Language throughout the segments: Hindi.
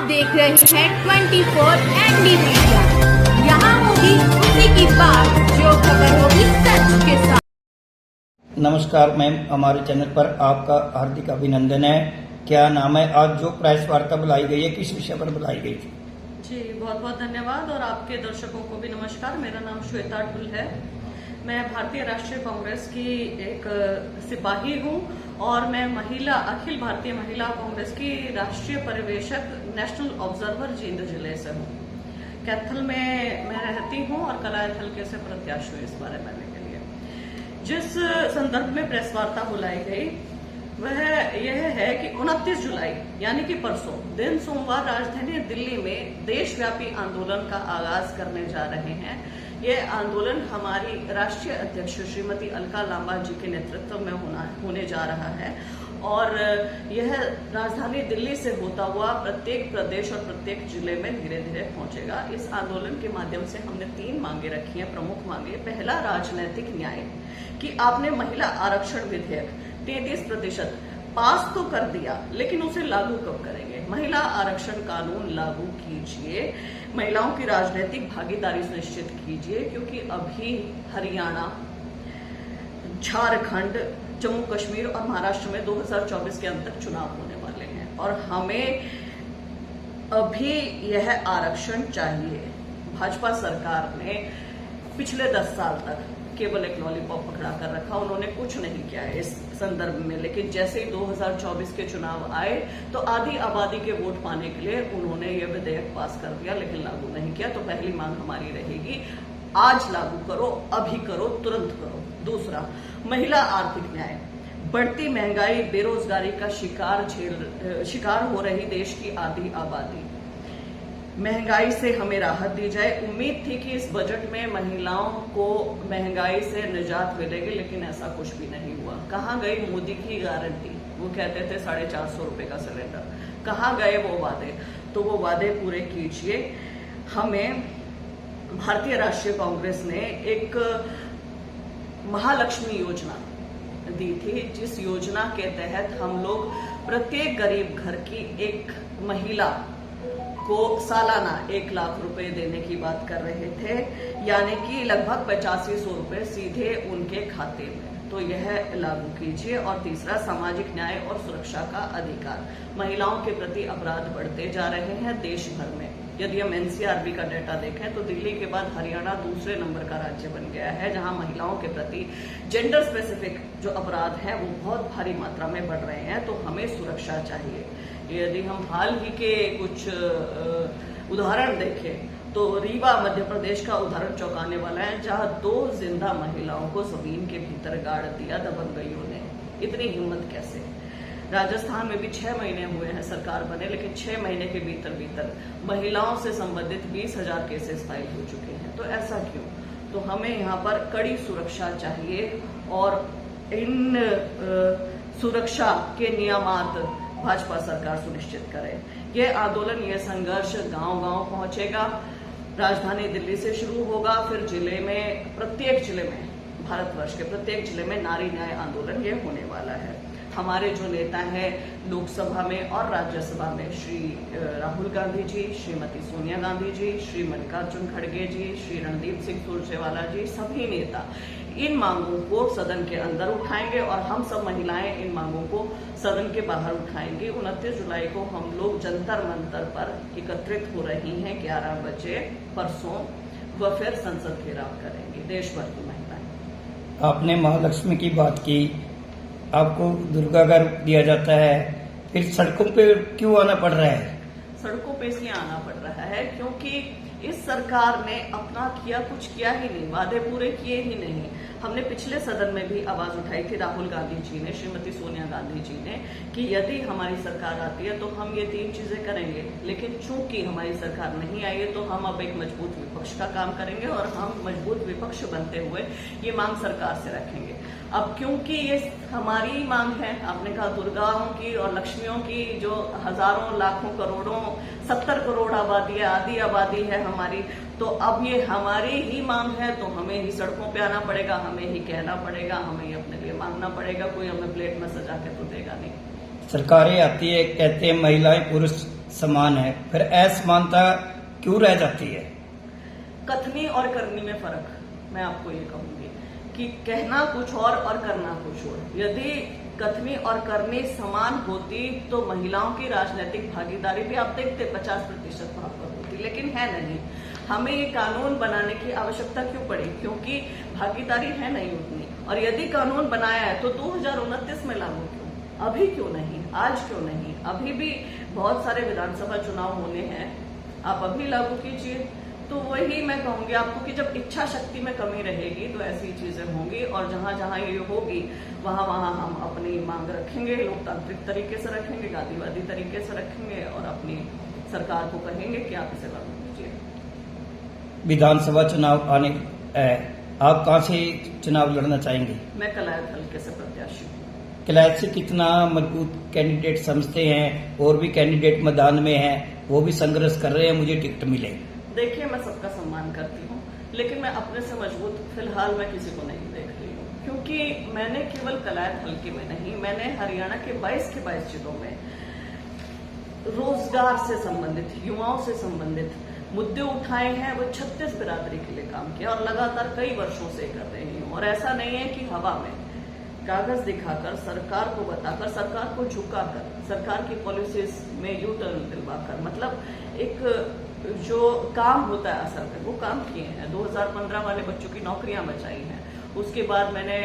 देख रहे हैं 24 ND मीडिया। यहाँ होगी उसी की बात जो खबर होगी सच के साथ। नमस्कार मैम, हमारे चैनल पर आपका हार्दिक अभिनंदन है। क्या नाम है? आज जो प्रेस वार्ता बुलाई गई है, किस विषय पर बुलाई गई थी? जी बहुत बहुत धन्यवाद और आपके दर्शकों को भी नमस्कार। मेरा नाम श्वेता ढुल है। मैं भारतीय राष्ट्रीय कांग्रेस की एक सिपाही हूं और मैं अखिल भारतीय महिला कांग्रेस की राष्ट्रीय पर्यवेक्षक नेशनल ऑब्जर्वर जींद जिले से हूं। कैथल में मैं रहती हूं और कलायत हल्के से प्रत्याशी हूं इस बारे में के लिए। जिस संदर्भ में प्रेस वार्ता बुलाई गई वह यह है कि 29 जुलाई यानी कि परसों दिन सोमवार राजधानी दिल्ली में देशव्यापी आंदोलन का आगाज करने जा रहे हैं। ये आंदोलन हमारी राष्ट्रीय अध्यक्ष श्रीमती अलका लांबा जी के नेतृत्व में होने जा रहा है और यह राजधानी दिल्ली से होता हुआ प्रत्येक प्रदेश और प्रत्येक जिले में धीरे धीरे पहुंचेगा। इस आंदोलन के माध्यम से हमने 3 मांगे रखी हैं, प्रमुख मांगे। पहला, राजनैतिक न्याय, कि आपने महिला आरक्षण विधेयक 33% पास तो कर दिया, लेकिन उसे लागू कब करेंगे? महिला आरक्षण कानून लागू कीजिए, महिलाओं की राजनीतिक भागीदारी सुनिश्चित कीजिए, क्योंकि अभी हरियाणा, झारखंड, जम्मू कश्मीर और महाराष्ट्र में 2024 के अंत तक चुनाव होने वाले हैं और हमें अभी यह आरक्षण चाहिए। भाजपा सरकार ने पिछले 10 साल तक केवल एक लॉलीपॉप पकड़ा कर रखा, उन्होंने कुछ नहीं किया है इस संदर्भ में। लेकिन जैसे ही 2024 के चुनाव आए तो आधी आबादी के वोट पाने के लिए उन्होंने ये विधेयक पास कर दिया, लेकिन लागू नहीं किया। तो पहली मांग हमारी रहेगी, आज लागू करो, अभी करो, तुरंत करो। दूसरा, महिला आर्थिक न्याय, बढ़ती महंगाई, बेरोजगारी का शिकार हो रही देश की आधी आबादी, महंगाई से हमें राहत दी जाए। उम्मीद थी कि इस बजट में महिलाओं को महंगाई से निजात मिलेगी, लेकिन ऐसा कुछ भी नहीं हुआ। कहाँ गई मोदी की गारंटी? वो कहते थे 450 रुपए का सिलेंडर। कहाँ गए वो वादे? तो वो वादे पूरे कीजिए। हमें भारतीय राष्ट्रीय कांग्रेस ने एक महालक्ष्मी योजना दी थी, जिस योजना के तहत हम लोग प्रत्येक गरीब घर की एक महिला को सालाना 1 लाख रुपए देने की बात कर रहे थे, यानी कि लगभग 8500 रुपए सीधे उनके खाते में। तो यह लागू कीजिए। और तीसरा, सामाजिक न्याय और सुरक्षा का अधिकार, महिलाओं के प्रति अपराध बढ़ते जा रहे हैं देश भर में। यदि हम एनसीआरबी का डेटा देखें तो दिल्ली के बाद हरियाणा दूसरे नंबर का राज्य बन गया है, जहां महिलाओं के प्रति जेंडर स्पेसिफिक जो अपराध हैं वो बहुत भारी मात्रा में बढ़ रहे हैं। तो हमें सुरक्षा चाहिए। यदि हम हाल ही के कुछ उदाहरण देखें तो रीवा मध्य प्रदेश का उदाहरण चौंकाने वाला है, जहां 2 जिंदा महिलाओं को जमीन के भीतर गाड़ दिया दबंगइयों ने। इतनी हिम्मत कैसे? राजस्थान में भी 6 महीने हुए हैं सरकार बने, लेकिन 6 महीने के भीतर महिलाओं से संबंधित 20,000 केसेस फाइल हो चुके हैं। तो ऐसा क्यों? तो हमें यहाँ पर कड़ी सुरक्षा चाहिए और इन सुरक्षा के नियमात भाजपा सरकार सुनिश्चित करे। ये आंदोलन, ये संघर्ष गांव-गांव पहुंचेगा। राजधानी दिल्ली से शुरू होगा, फिर जिले में, प्रत्येक जिले में, भारतवर्ष के प्रत्येक जिले में नारी न्याय आंदोलन ये होने वाला है। हमारे जो नेता हैं लोकसभा में और राज्यसभा में, श्री राहुल गांधी जी, श्रीमती सोनिया गांधी जी, श्री मल्लिकार्जुन खड़गे जी, श्री रणदीप सिंह सुरजेवाला जी, सभी नेता इन मांगों को सदन के अंदर उठाएंगे और हम सब महिलाएं इन मांगों को सदन के बाहर उठाएंगे। 29 जुलाई को हम लोग जंतर मंतर पर एकत्रित हो रही हैं 11 बजे परसों, व फिर संसद घेराव करेंगे देश भर की महिलाएं। आपने महालक्ष्मी की बात की, आपको दुर्गा घर दिया जाता है, फिर सड़कों पे क्यों आना पड़ रहा है? सड़कों पे इसलिए आना पड़ रहा है क्योंकि इस सरकार ने अपना कुछ किया ही नहीं, वादे पूरे किए ही नहीं। हमने पिछले सदन में भी आवाज उठाई थी, राहुल गांधी जी ने, श्रीमती सोनिया गांधी जी ने, कि यदि हमारी सरकार आती है तो हम ये 3 चीजें करेंगे। लेकिन चूंकि हमारी सरकार नहीं आई है तो हम अब एक मजबूत विपक्ष का काम करेंगे और हम मजबूत विपक्ष बनते हुए ये मांग सरकार से रखेंगे। अब क्योंकि ये हमारी मांग है, आपने कहा दुर्गाओं की और लक्ष्मियों की, जो हजारों लाखों करोड़ों 70 करोड़ आबादी है, आधी आबादी है हमारी, तो अब ये हमारी ही मांग है तो हमें ही सड़कों पे आना पड़ेगा, हमें ही कहना पड़ेगा, हमें ही अपने लिए मांगना पड़ेगा। कोई हमें प्लेट में सजा के तो देगा नहीं। सरकारें आती है, कहते हैं महिलाएं पुरुष समान है, फिर असमानता क्यों रह जाती है? कथनी और करनी में फर्क, मैं आपको ये कहूंगी कि कहना कुछ और करना कुछ और। यदि कथनी और करनी समान होती तो महिलाओं की राजनीतिक भागीदारी भी आप देखते 50% वहां पर होती, लेकिन है नहीं। हमें ये कानून बनाने की आवश्यकता क्यों पड़ी? क्योंकि भागीदारी है नहीं उतनी। और यदि कानून बनाया है तो 2029 में लागू क्यों? अभी क्यों नहीं? आज क्यों नहीं? अभी भी बहुत सारे विधानसभा चुनाव होने हैं, आप अभी लागू कीजिए। तो वही मैं कहूंगी आपको कि जब इच्छा शक्ति में कमी रहेगी तो ऐसी चीजें होंगी, और जहां जहां ये होगी वहां वहां हम अपनी मांग रखेंगे, लोकतांत्रिक तरीके से रखेंगे, गांधीवादी तरीके से रखेंगे, और अपनी सरकार को कहेंगे कि आप इसे लागू कीजिए। विधानसभा चुनाव आने आप कहाँ से चुनाव लड़ना चाहेंगे? मैं कलायत हल्के से प्रत्याशी हूँ। कलायत से कितना मजबूत कैंडिडेट समझते हैं? और भी कैंडिडेट मैदान में हैं, वो भी संघर्ष कर रहे हैं, मुझे टिकट मिले। देखिए, मैं सबका सम्मान करती हूँ, लेकिन मैं अपने से मजबूत फिलहाल मैं किसी को नहीं देख रही हूँ, क्योंकि मैंने केवल कलायत हल्के में नहीं, मैंने हरियाणा के 22 के 22 जिलों में रोजगार से संबंधित, युवाओं से संबंधित मुद्दे उठाए हैं। वो 36 बिरादरी के लिए काम किया और लगातार कई वर्षों से कर रही हूँ। और ऐसा नहीं है कि हवा में कागज दिखाकर, सरकार को बताकर, सरकार को झुकाकर, सरकार की पॉलिसीज में यू टर्न दिलवाकर, मतलब एक जो काम होता है असल में वो काम किए हैं। 2015 वाले बच्चों की नौकरियां बचाई हैं। उसके बाद मैंने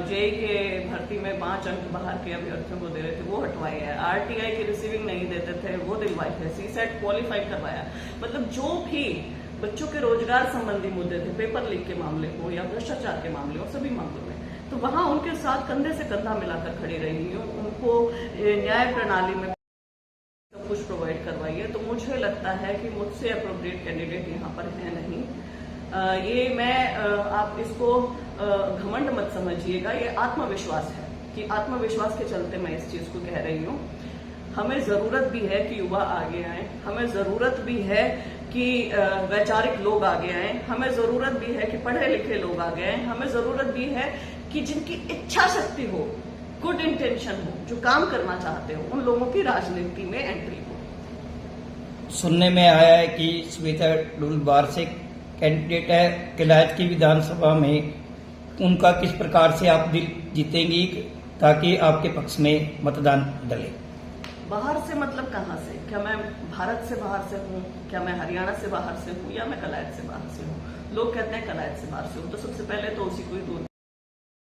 जेई के भर्ती में 5 अंक बाहर के अभ्यर्थियों को दे रहे थे, वो हटवाए हैं। आरटीआई की रिसीविंग नहीं देते थे, वो दिलवाई है। सीसेट क्वालिफाई करवाया। मतलब जो भी बच्चों के रोजगार संबंधी मुद्दे थे, पेपर लीक के मामले हो या भ्रष्टाचार के मामले हो, सभी मामलों में, तो वहां उनके साथ कंधे से कंधा मिलाकर खड़ी रही हूँ। उनको न्याय प्रणाली में कुछ प्रोवाइड करवाइए। तो मुझे लगता है कि मुझसे अप्रोप्रिएट कैंडिडेट यहाँ पर है नहीं। ये मैं आप इसको घमंड मत समझिएगा, ये आत्मविश्वास है कि आत्मविश्वास के चलते मैं इस चीज को कह रही हूँ। हमें जरूरत भी है कि युवा आगे आए, हमें जरूरत भी है कि वैचारिक लोग आगे आए, हमें जरूरत भी है कि पढ़े लिखे लोग आगे आए, हमें जरूरत भी है कि जिनकी इच्छा शक्ति हो, गुड इंटेंशन हो, जो काम करना चाहते हो, उन लोगों की राजनीति में एंट्री हो। सुनने में आया है कि श्वेता डुलबार से कैंडिडेट है कलायत की विधानसभा में, उनका किस प्रकार से आप दिल जीतेंगी ताकि आपके पक्ष में मतदान डले? बाहर से मतलब कहाँ से? क्या मैं भारत से बाहर से हूँ? क्या मैं हरियाणा से बाहर से हूँ? या मैं कलायत से बाहर से हूँ? लोग कहते हैं कलायत से बाहर से हूँ, तो सबसे पहले तो उसी को ही दूर।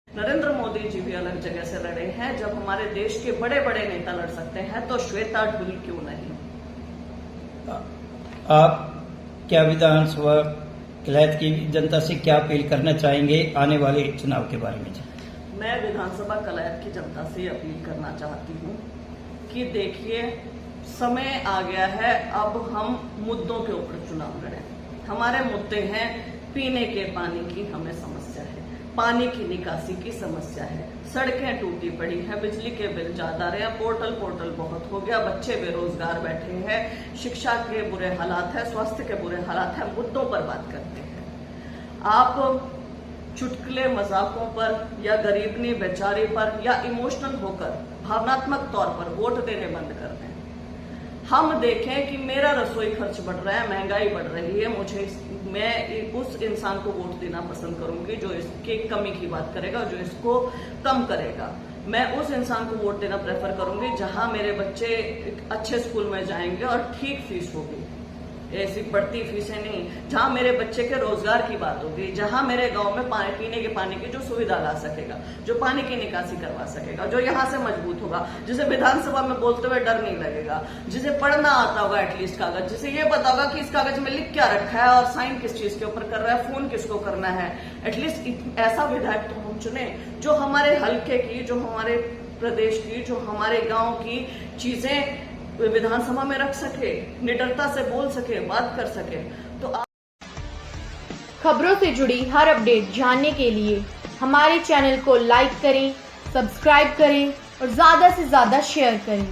नरेंद्र मोदी जी भी अलग जगह से लड़े हैं। जब हमारे देश के बड़े बड़े नेता लड़ सकते हैं तो श्वेता ढुल क्यों नहीं? आप क्या विधानसभा कलायत की जनता से क्या अपील करना चाहेंगे आने वाले चुनाव के बारे में? मैं विधानसभा कलायत की जनता से अपील करना चाहती हूँ कि देखिए, समय आ गया है, अब हम मुद्दों के ऊपर चुनाव लड़ें। हमारे मुद्दे हैं, पीने के पानी की हमें समस्या है, पानी की निकासी की समस्या है, सड़कें टूटी पड़ी हैं, बिजली के बिल ज्यादा रहे हैं, पोर्टल बहुत हो गया, बच्चे बेरोजगार बैठे हैं, शिक्षा के बुरे हालात है, स्वास्थ्य के बुरे हालात है। मुद्दों पर बात करते हैं। आप चुटकुले मजाकों पर या गरीबनी बेचारी पर या इमोशनल होकर भावनात्मक तौर पर वोट देने बंद कर दें। हम देखें कि मेरा रसोई खर्च बढ़ रहा है, महंगाई बढ़ रही है, मैं उस इंसान को वोट देना पसंद करूंगी जो इसके कमी की बात करेगा, जो इसको कम करेगा। मैं उस इंसान को वोट देना प्रेफर करूंगी जहां मेरे बच्चे अच्छे स्कूल में जाएंगे और ठीक फीस होगी, ऐसी बढ़ती फीसें नहीं, जहां मेरे बच्चे के रोजगार की बात होगी, जहां मेरे गांव में पीने के पानी की जो सुविधा ला सकेगा, जो पानी की निकासी करवा सकेगा, जो यहां से मजबूत होगा, जिसे विधानसभा में बोलते हुए डर नहीं लगेगा, जिसे पढ़ना आता होगा एटलीस्ट कागज, जिसे ये पता होगा कि इस कागज में लिख क्या रखा है और साइन किस चीज के ऊपर कर रहा है, फोन किसको करना है। एटलीस्ट ऐसा विधायक तो हम चुने जो हमारे हल्के की, जो हमारे प्रदेश की, जो हमारे गाँव की चीजें विधानसभा में रख सके, निडरता से बोल सके, बात कर सके। तो खबरों से जुड़ी हर अपडेट जानने के लिए हमारे चैनल को लाइक करें, सब्सक्राइब करें और ज्यादा से ज्यादा शेयर करें।